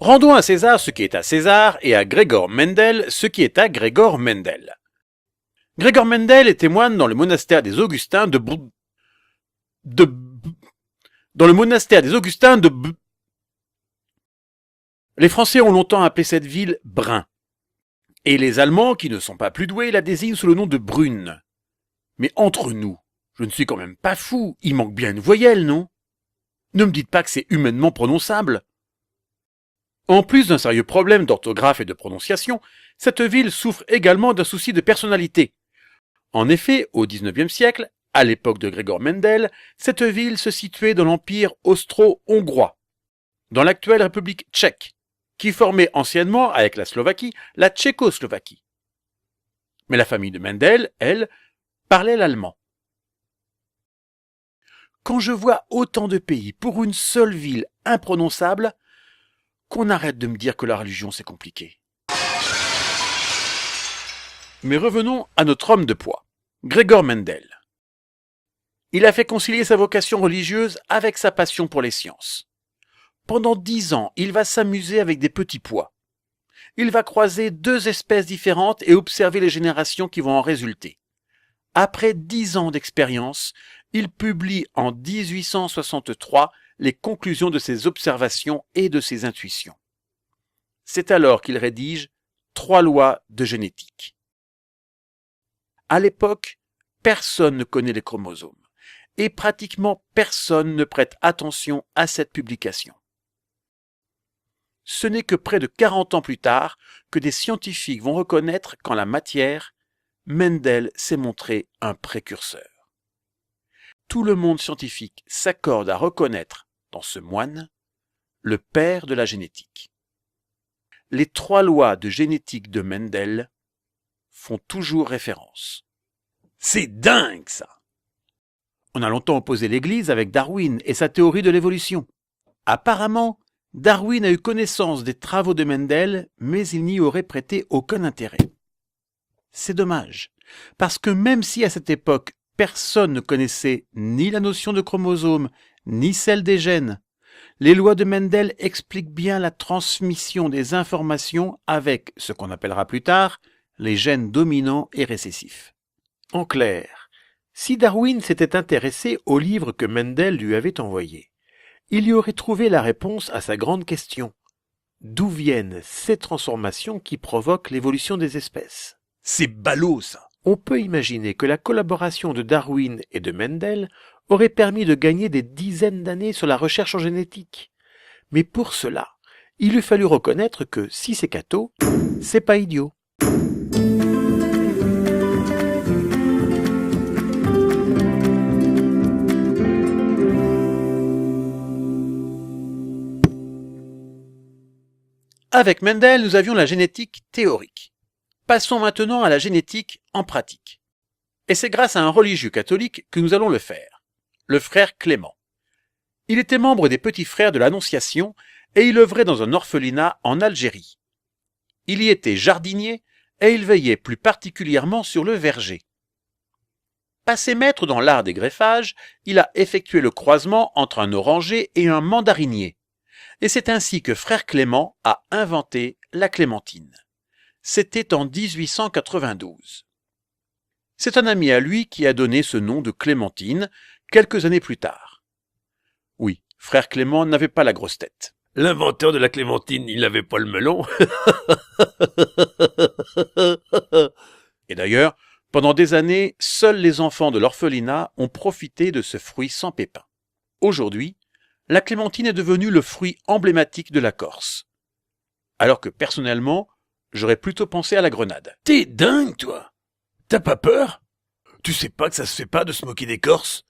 Rendons à César ce qui est à César et à Gregor Mendel ce qui est à Gregor Mendel. Gregor Mendel était moine dans le monastère des Augustins Les Français ont longtemps appelé cette ville Brun. Et les Allemands, qui ne sont pas plus doués, la désignent sous le nom de Brune. Mais entre nous, je ne suis quand même pas fou, il manque bien une voyelle, non? Ne me dites pas que c'est humainement prononçable. En plus d'un sérieux problème d'orthographe et de prononciation, cette ville souffre également d'un souci de personnalité. En effet, au XIXe siècle, à l'époque de Gregor Mendel, cette ville se situait dans l'empire austro-hongrois, dans l'actuelle République tchèque, qui formait anciennement, avec la Slovaquie, la Tchécoslovaquie. Mais la famille de Mendel, elle, parlait l'allemand. Quand je vois autant de pays pour une seule ville imprononçable, qu'on arrête de me dire que la religion c'est compliqué. Mais revenons à notre homme de poids, Gregor Mendel. Il a fait concilier sa vocation religieuse avec sa passion pour les sciences. Pendant 10 ans, il va s'amuser avec des petits pois. Il va croiser 2 espèces différentes et observer les générations qui vont en résulter. Après 10 ans d'expérience, il publie en 1863 les conclusions de ses observations et de ses intuitions. C'est alors qu'il rédige 3 lois de génétique. À l'époque, personne ne connaît les chromosomes et pratiquement personne ne prête attention à cette publication. Ce n'est que près de 40 ans plus tard que des scientifiques vont reconnaître qu'en la matière, Mendel s'est montré un précurseur. Tout le monde scientifique s'accorde à reconnaître dans ce moine le père de la génétique. Les 3 lois de génétique de Mendel font toujours référence. C'est dingue ça! On a longtemps opposé l'Église avec Darwin et sa théorie de l'évolution. Apparemment, Darwin a eu connaissance des travaux de Mendel, mais il n'y aurait prêté aucun intérêt. C'est dommage, parce que même si à cette époque, personne ne connaissait ni la notion de chromosome, ni celle des gènes, les lois de Mendel expliquent bien la transmission des informations avec ce qu'on appellera plus tard les gènes dominants et récessifs. En clair, si Darwin s'était intéressé au livre que Mendel lui avait envoyé, il y aurait trouvé la réponse à sa grande question. D'où viennent ces transformations qui provoquent l'évolution des espèces? C'est ballot, ça! On peut imaginer que la collaboration de Darwin et de Mendel aurait permis de gagner des dizaines d'années sur la recherche en génétique. Mais pour cela, il eût fallu reconnaître que si c'est catho, c'est pas idiot. Avec Mendel, nous avions la génétique théorique. Passons maintenant à la génétique en pratique. Et c'est grâce à un religieux catholique que nous allons le faire, le frère Clément. Il était membre des Petits Frères de l'Annonciation et il œuvrait dans un orphelinat en Algérie. Il y était jardinier et il veillait plus particulièrement sur le verger. Passé maître dans l'art des greffages, il a effectué le croisement entre un oranger et un mandarinier. Et c'est ainsi que frère Clément a inventé la clémentine. C'était en 1892. C'est un ami à lui qui a donné ce nom de clémentine quelques années plus tard. Oui, frère Clément n'avait pas la grosse tête. L'inventeur de la clémentine, il n'avait pas le melon. Et d'ailleurs, pendant des années, seuls les enfants de l'orphelinat ont profité de ce fruit sans pépins. Aujourd'hui, la clémentine est devenue le fruit emblématique de la Corse. Alors que personnellement, j'aurais plutôt pensé à la grenade. T'es dingue, toi! T'as pas peur? Tu sais pas que ça se fait pas de se moquer des Corses?